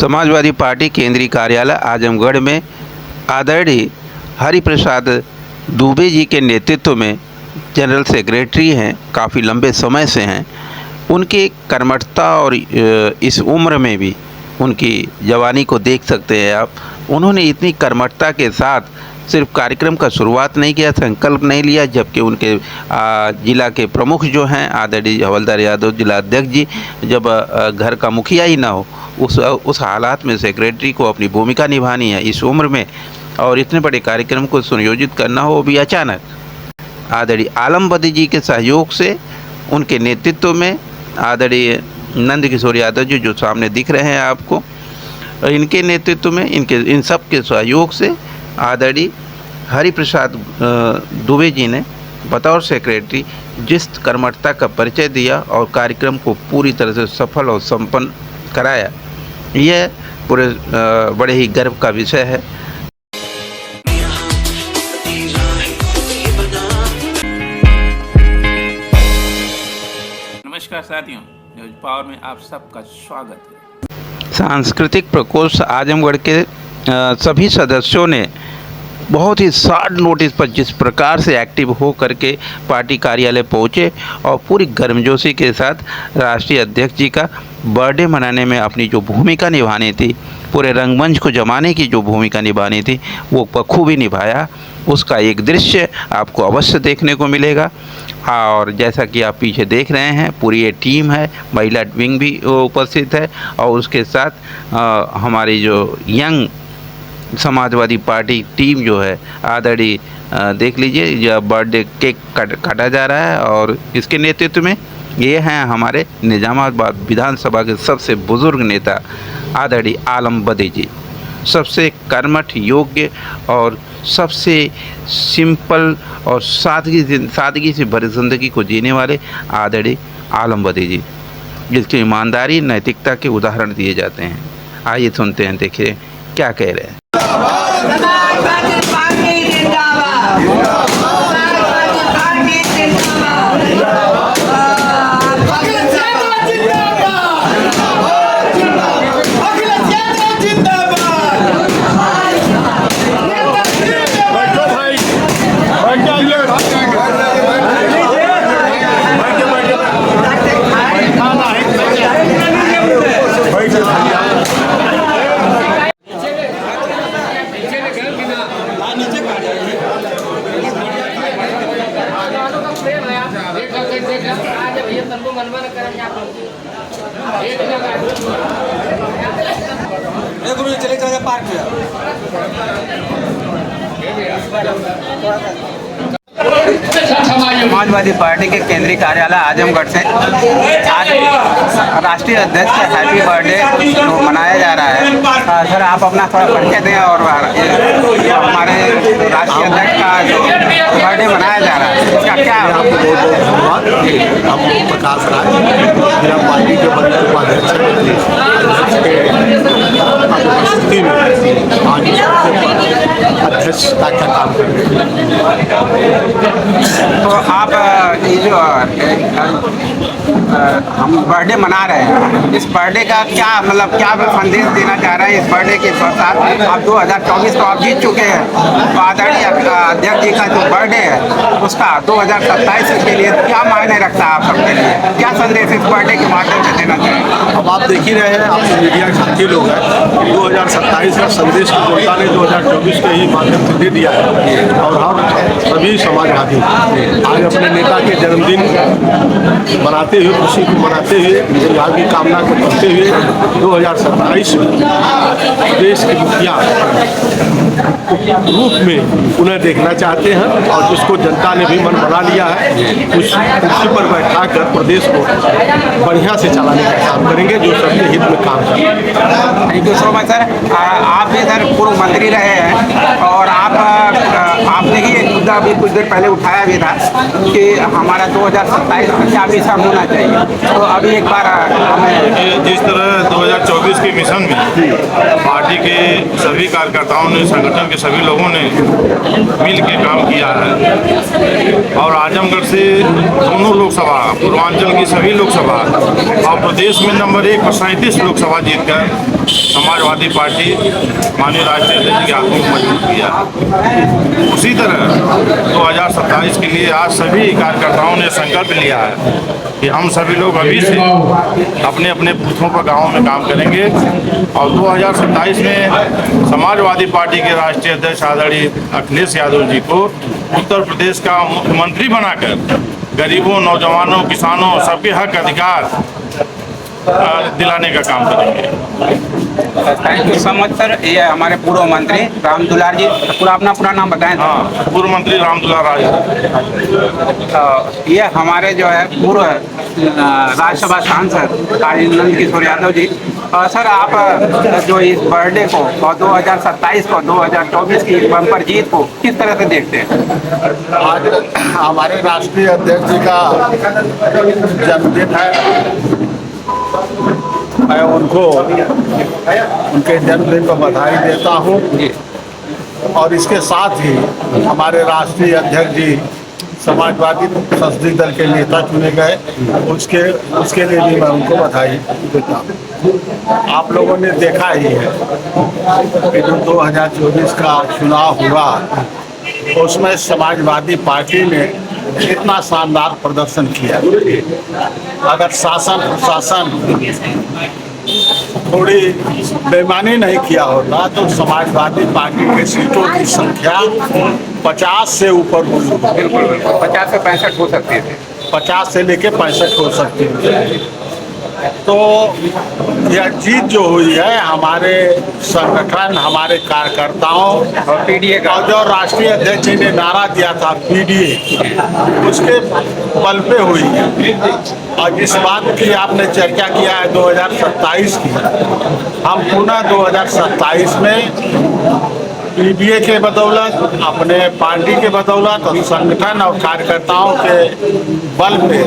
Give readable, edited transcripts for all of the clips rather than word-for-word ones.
Samajwadi party केंद्रीय कार्यालय आजमगढ़ में आदरणीय हरिप्रसाद दुबे जी के नेतृत्व में जनरल सेक्रेटरी हैं, काफ़ी लंबे समय से हैं। उनकी कर्मठता और इस उम्र में भी उनकी जवानी को देख सकते हैं आप। उन्होंने इतनी कर्मठता के साथ सिर्फ कार्यक्रम का शुरुआत नहीं किया, संकल्प नहीं लिया, जबकि उनके जिला के प्रमुख जो हैं आदरणीय हवलदार यादव जिला अध्यक्ष जी, जब घर का मुखिया ही ना हो उस हालात में सेक्रेटरी को अपनी भूमिका निभानी है इस उम्र में, और इतने बड़े कार्यक्रम को सुनियोजित करना हो वो भी अचानक। आदरणीय आलम बदी जी के सहयोग से, उनके नेतृत्व में आदरणीय नंद किशोर यादव जी जो सामने दिख रहे हैं आपको, इनके नेतृत्व में, इन सब के सहयोग से आदरणीय हरिप्रसाद दुबे जी ने बतौर सेक्रेटरी जिस कर्मठता का परिचय दिया और कार्यक्रम को पूरी तरह से सफल और संपन्न कराया, यह पूरे बड़े ही गर्व का विषय है। नमस्कार साथियों, न्यूज पावर में आप सबका स्वागत है। सांस्कृतिक प्रकोष्ठ आजमगढ़ के सभी सदस्यों ने बहुत ही शॉर्ट नोटिस पर जिस प्रकार से एक्टिव हो करके पार्टी कार्यालय पहुँचे और पूरी गर्मजोशी के साथ राष्ट्रीय अध्यक्ष जी का बर्थडे मनाने में अपनी जो भूमिका निभानी थी, पूरे रंगमंच को जमाने की जो भूमिका निभानी थी, वो बखूबी निभाया। उसका एक दृश्य आपको अवश्य देखने को मिलेगा। और जैसा कि आप पीछे देख रहे हैं, पूरी ये टीम है, महिला विंग भी उपस्थित है, और उसके साथ हमारी जो यंग समाजवादी पार्टी टीम जो है आदरणीय देख लीजिए, यह बर्थडे केक काटा जा रहा है। और इसके नेतृत्व में ये हैं हमारे निजामाबाद विधानसभा के सबसे बुज़ुर्ग नेता आदरणीय आलम बदी जी, सबसे कर्मठ, योग्य और सबसे सिंपल और सादगी से भरी ज़िंदगी को जीने वाले आदरणीय आलम बदी जी, जिसकी ईमानदारी, नैतिकता के उदाहरण दिए जाते हैं। आइए सुनते हैं, देखिए क्या कह रहे हैं। चले जाओ पार्क में। समाजवादी पार्टी के केंद्रीय कार्यालय आजमगढ़ से आज राष्ट्रीय अध्यक्ष का हैप्पी बर्थडे मनाया जा रहा है। सर, आप अपना थोड़ा परिचय दें और हमारे राष्ट्रीय अध्यक्ष का जो बर्थडे मनाया जा रहा है इसका क्या आपको बहुत बहुत धन्यवाद। हम प्रकाश राज, मेरा पार्टी के बतौर उपाध्यक्ष उपस्थिति में आज अध्यक्षता का काम कर रहे हैं। तो आप ये जो हम बर्थडे मना रहे हैं, इस बर्थडे का क्या मतलब क्या संदेश देना चाह रहे हैं? इस बर्थडे के साथ आप 2024 तो आप जीत चुके हैं, तो आदरणीय अध्यक्ष जी का जो बर्थडे है उसका 2027 के लिए क्या मायने रखता है आप सबके लिए? क्या संदेश इस बर्थडे के माध्यम से देना चाहिए? अब आप देख ही रहे हैं, आप मीडिया के साथी लोग हैं, 2027 का संदेश जनता ने 2024 के ही माध्यम से दे दिया है। और हम सभी समाजवादी आज अपने नेता के जन्मदिन मनाते हुए, खुशी को मनाते हुए, दीर्घायु की कामना को करते हुए 2027 में देश के मुखिया रूप में उन्हें देखना चाहते हैं, और जिसको जनता ने भी मन बना लिया है, उस कुर्सी पर बैठा कर प्रदेश को बढ़िया से चलाने का काम करेंगे, जो सबके हित में काम करेंगे। Thank you so much sir. आप भी सर पूर्व मंत्री रहे हैं, और आप देखिए मुद्दा अभी कुछ देर पहले उठाया भी था कि हमारा 2027 पंजाब मिशन होना चाहिए। तो अभी एक बार हमें जिस तरह 2024 के मिशन में पार्टी के सभी कार्यकर्ताओं ने, संगठन के सभी लोगों ने मिल के काम किया है और आजमगढ़ से दोनों लोकसभा, पूर्वांचल की सभी लोकसभा और प्रदेश में नंबर 1 पर 37 लोकसभा जीतकर समाजवादी पार्टी माननीय राष्ट्रीय अध्यक्ष के हाथों को मजबूत किया। उसी तरह 2027 के लिए आज सभी कार्यकर्ताओं ने संकल्प लिया है कि हम सभी लोग अभी से अपने अपने बूथों पर गाँव में काम करेंगे और 2027 में समाजवादी पार्टी के राष्ट्रीय अध्यक्ष आदरणीय अखिलेश यादव जी को उत्तर प्रदेश का मुख्यमंत्री बनाकर गरीबों, नौजवानों, किसानों सबके हक अधिकार दिलाने का काम करेंगे। Thank you so much sir. ये हमारे पूर्व मंत्री राम दुलार जी, पूरा नाम बताएं। हाँ, पूर्व मंत्री राम दुलार राय। ये हमारे जो है पूर्व राज्यसभा सांसद आनंद किशोर यादव जी। सर, आप जो इस बर्थडे को और 2027 को, 2024 की बम्पर जीत को किस तरह से देखते हैं? आज हमारे राष्ट्रीय अध्यक्ष जी का जन्मदिन है। मैं उनको उनके जन्मदिन पर बधाई देता हूँ और इसके साथ ही हमारे राष्ट्रीय अध्यक्ष जी समाजवादी संसदीय दल के नेता चुने गए, उसके लिए भी मैं उनको बधाई देता हूँ। आप लोगों ने देखा ही है कि जो 2024 का चुनाव हुआ उसमें समाजवादी पार्टी ने इतना शानदार प्रदर्शन किया। अगर शासन प्रशासन थोड़ी बेईमानी नहीं किया होता तो समाजवादी पार्टी के सीटों की संख्या 50 से ऊपर हुई। बिल्कुल 50 से 65 हो सकती थी। 50 से लेके 65 हो सकती है। तो यह जीत जो हुई है हमारे संगठन, हमारे कार्यकर्ताओं और पीडीए का और जो राष्ट्रीय अध्यक्ष जी ने नारा दिया था पीडीए, उसके बल पे हुई है। और जिस बात की आपने चर्चा किया है 2027 की, हम पुनः 2027 में पीडीए के बदौलत, अपने पार्टी के बदौलत और संगठन और कार्यकर्ताओं के बल पे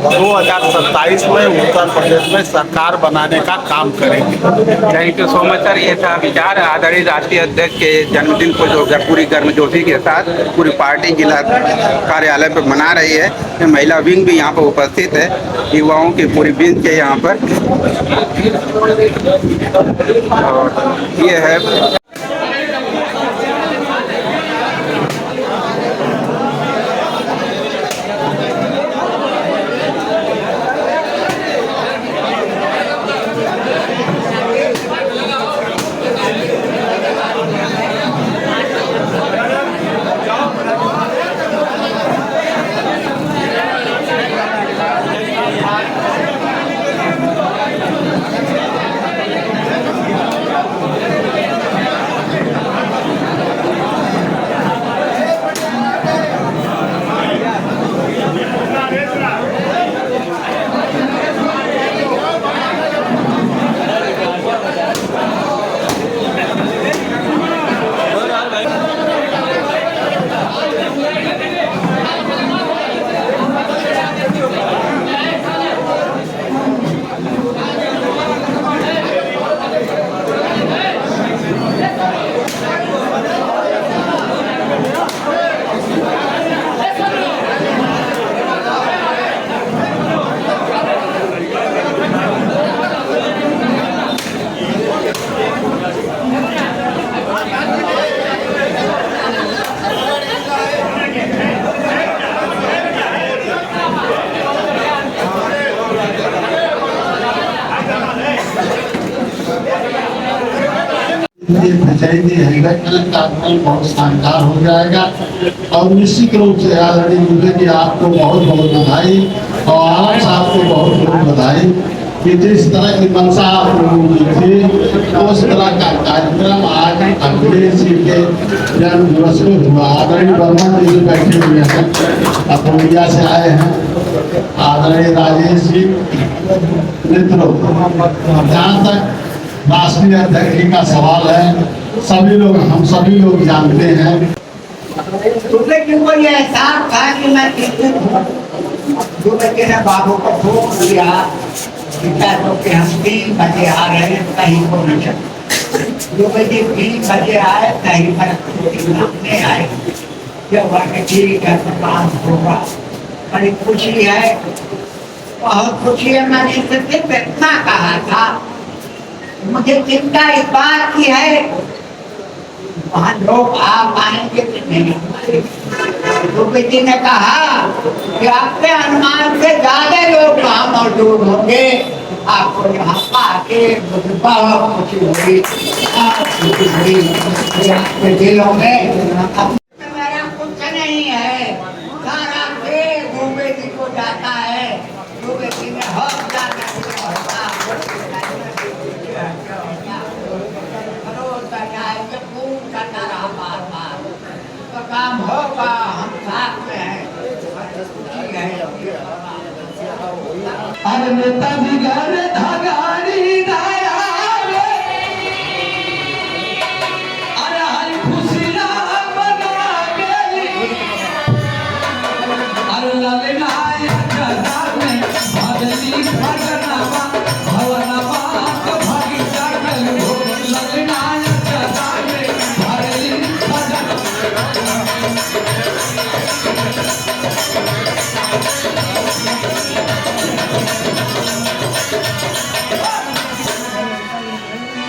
2027 में उत्तर प्रदेश में सरकार बनाने का काम करेंगे। Thank you so much sir. ये था विचार आदरणीय राष्ट्रीय अध्यक्ष के जन्मदिन को जो पूरी गर्मजोशी के साथ पूरी पार्टी जिला कार्यालय पर मना रही है। महिला विंग भी यहाँ पर उपस्थित है, युवाओं की पूरी विंग है यहाँ पर। और ये है कार्यक्रम बहुत शानदार हो जाएगा और निश्चित रूप से आदरणीय मुझे कि आपको बहुत बहुत बधाई और आनंद साहब को बहुत बहुत बधाई कि जिस तरह की मंशा आप लोगों की थी उस तरह का कार्यक्रम आज अखिलेश जी के जन्म दिवस को हुआ। आदरणीय वर्मा जी बैठे हुए हैं, अपोलिया से आए हैं, आदरणीय राजेश जी, मित्रों जहाँ तक राष्ट्रीय अध्यक्ष जी का सवाल है, हम सभी लोग जानते हैं तुमने क्यों ये एहसास था कि मैं चिंतित हूँ? जो बच्चे ने बाबू को फोन किया तो कि हम 3 बजे आ रहे हैं, कहीं को नहीं। जो बजे 3 बजे आए कहीं पर नहीं आए। जब वाकई ठीक है तो काम होगा। बड़ी खुशी है, बहुत खुशी है। मैंने सिर्फ इतना कहा था, मुझे चिंता इस बात की है वहाँ लोग आ पाएंगे कि नहीं। रूपी जी ने कहा कि आपके अनुमान से ज्यादा लोग वहाँ मौजूद होंगे। आपको यहाँ आके बहुत खुशी होगी, आपके दिलों में मेरा कुछ नहीं है। सारा देश रूपी जी को जाता है। रूपी जी ने हौसला काम होगा, हम साथ में हैं। अरे नेताजी घर धगारी दाया अरे हरी खुशियां बना के अरे ललनाया जगा में भगली भगनवा भवनवा भागी जागल हो ललनाया जगा में भगली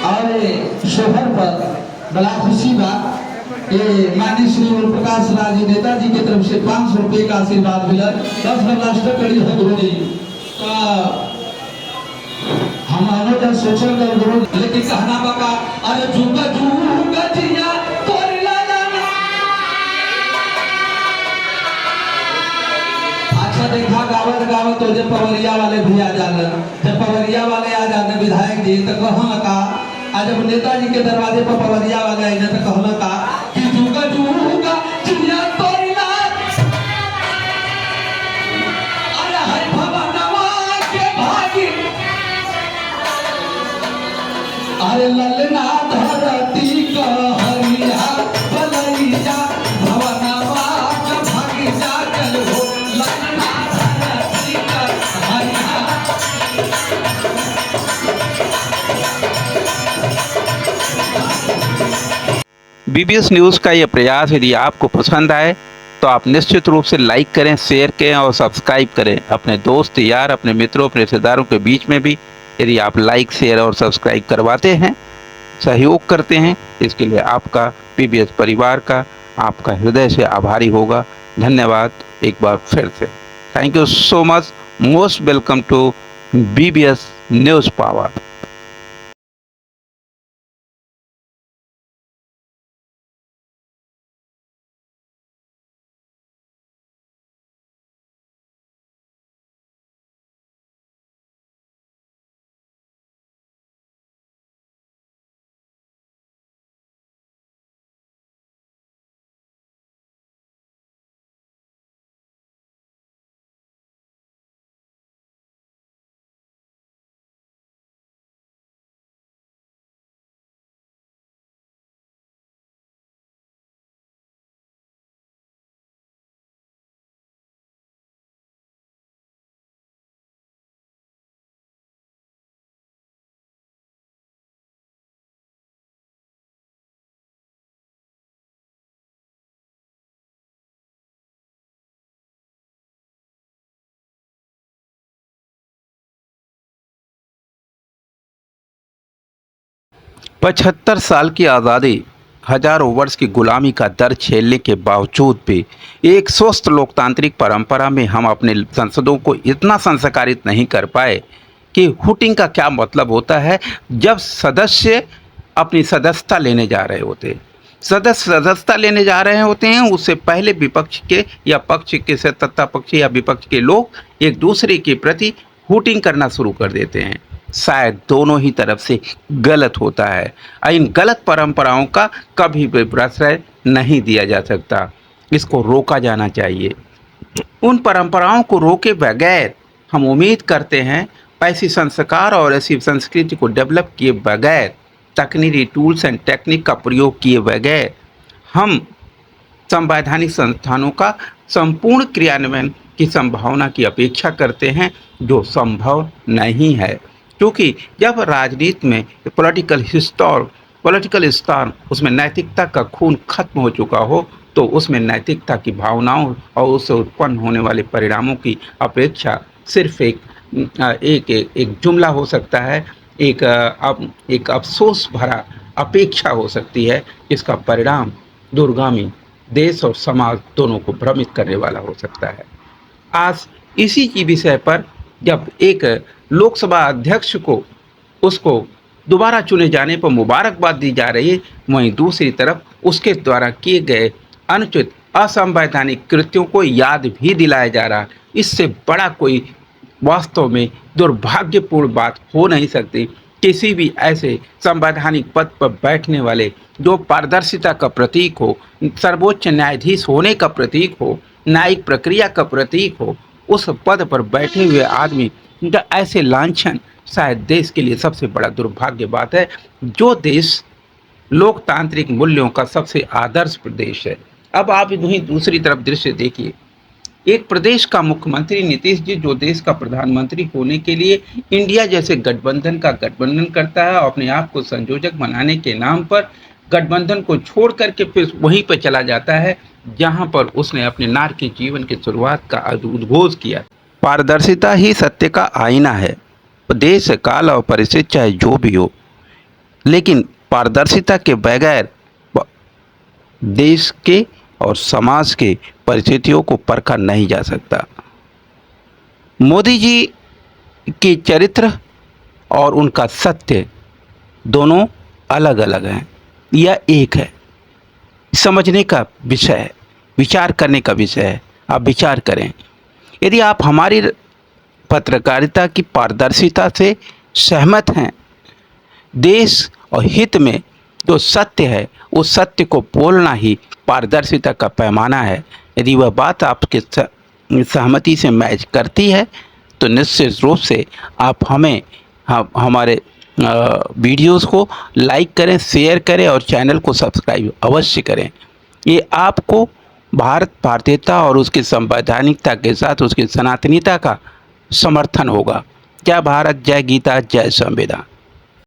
और शोहर पर बड़ा खुशी बात ये माननीय श्री ओम प्रकाश राज नेताजी की तरफ से 500 रुपए का आशीर्वाद मिला। 10 राष्ट्र कड़ी है गुरु जी का हम जब सोचल कर गुरु लेकिन कहना बाबा अरे जुगा जुगा जिया तोरी लाला अच्छा देखा गावत गावत तो जब पवरिया वाले भी आ जाने, जब पवरिया वाले आ जाने विधायक जी तो कहना का आज जब नेताजी के दरवाजे पर पवरिया वाले आए तो कहना का कि जुगा जुगा जिया तोरी लाला अरे हरि भवनवा के भागी अरे ललना धरती का हरिया बलैया भवनवा का भागी जागल हो ललना धरती का हरिया। बीबीएस न्यूज़ का ये प्रयास यदि आपको पसंद आए तो आप निश्चित रूप से लाइक करें, शेयर करें और सब्सक्राइब करें। अपने दोस्त यार, अपने मित्रों, अपने रिश्तेदारों के बीच में भी यदि आप लाइक, शेयर और सब्सक्राइब करवाते हैं, सहयोग करते हैं, इसके लिए आपका बीबीएस परिवार का आपका हृदय से आभारी होगा। धन्यवाद एक बार फिर से। Thank you so much. Most welcome to BBS news power. पचहत्तर साल की आज़ादी, हजारों वर्ष की गुलामी का दर्द झेलने के बावजूद भी एक स्वस्थ लोकतांत्रिक परंपरा में हम अपने सांसदों को इतना संस्कारित नहीं कर पाए कि हुटिंग का क्या मतलब होता है जब सदस्य अपनी सदस्यता लेने जा रहे होते हैं। सदस्यता लेने जा रहे होते हैं, उससे पहले विपक्ष के या पक्ष के सत्ता पक्ष या विपक्ष के लोग एक दूसरे के प्रति हुटिंग करना शुरू कर देते हैं। शायद दोनों ही तरफ से गलत होता है। इन गलत परंपराओं का कभी भी प्रश्रय नहीं दिया जा सकता, इसको रोका जाना चाहिए। उन परंपराओं को रोके बगैर हम उम्मीद करते हैं ऐसी संस्कार और ऐसी संस्कृति को डेवलप किए बगैर, तकनीकी टूल्स एंड टेक्निक का प्रयोग किए बगैर हम संवैधानिक संस्थानों का संपूर्ण क्रियान्वयन की संभावना की अपेक्षा करते हैं, जो संभव नहीं है, क्योंकि जब राजनीति में पॉलिटिकल स्टार उसमें नैतिकता का खून खत्म हो चुका हो, तो उसमें नैतिकता की भावनाओं और उससे उत्पन्न होने वाले परिणामों की अपेक्षा सिर्फ एक जुमला हो सकता है, एक अफसोस भरा अपेक्षा हो सकती है, जिसका परिणाम दूरगामी देश और समाज दोनों को भ्रमित करने वाला हो सकता है। आज इसी की विषय पर जब एक लोकसभा अध्यक्ष को उसको दोबारा चुने जाने पर मुबारकबाद दी जा रही है, वहीं दूसरी तरफ उसके द्वारा किए गए अनुचित असंवैधानिक कृत्यों को याद भी दिलाया जा रहा। इससे बड़ा कोई वास्तव में दुर्भाग्यपूर्ण बात हो नहीं सकती। किसी भी ऐसे संवैधानिक पद पर बैठने वाले जो पारदर्शिता का प्रतीक हो, सर्वोच्च न्यायाधीश होने का प्रतीक हो, न्यायिक प्रक्रिया का प्रतीक हो, उस पद पर बैठे हुए आदमी का ऐसे लांछन शायद देश के लिए सबसे बड़ा दुर्भाग्य बात है। जो देश लोकतांत्रिक मूल्यों का सबसे आदर्श प्रदेश है। अब आप वहीं दूसरी तरफ दृश्य देखिए, एक प्रदेश का मुख्यमंत्री नीतीश जी, जो देश का प्रधानमंत्री होने के लिए इंडिया जैसे गठबंधन का गठबंधन करता है और अपने आप को संयोजक बनाने के नाम पर गठबंधन को छोड़ करके फिर वहीं पर चला जाता है जहां पर उसने अपने नारकीय जीवन की शुरुआत का उद्घोष किया। पारदर्शिता ही सत्य का आईना है। देश काल और परिस्थिति चाहे जो भी हो, लेकिन पारदर्शिता के बगैर देश के और समाज के परिस्थितियों को परखा नहीं जा सकता। मोदी जी के चरित्र और उनका सत्य दोनों अलग अलग हैं, यह एक है। समझने का विषय है, विचार करने का विषय है। आप विचार करें, यदि आप हमारी पत्रकारिता की पारदर्शिता से सहमत हैं, देश और हित में जो सत्य है उस सत्य को बोलना ही पारदर्शिता का पैमाना है, यदि वह बात आपके सहमति से मैच करती है तो निश्चित रूप से आप हमारे वीडियोस को लाइक करें, शेयर करें और चैनल को सब्सक्राइब अवश्य करें। ये आपको भारतीयता और उसकी संवैधानिकता के साथ उसकी सनातनीता का समर्थन होगा। जय भारत, जय गीता, जय संविधान।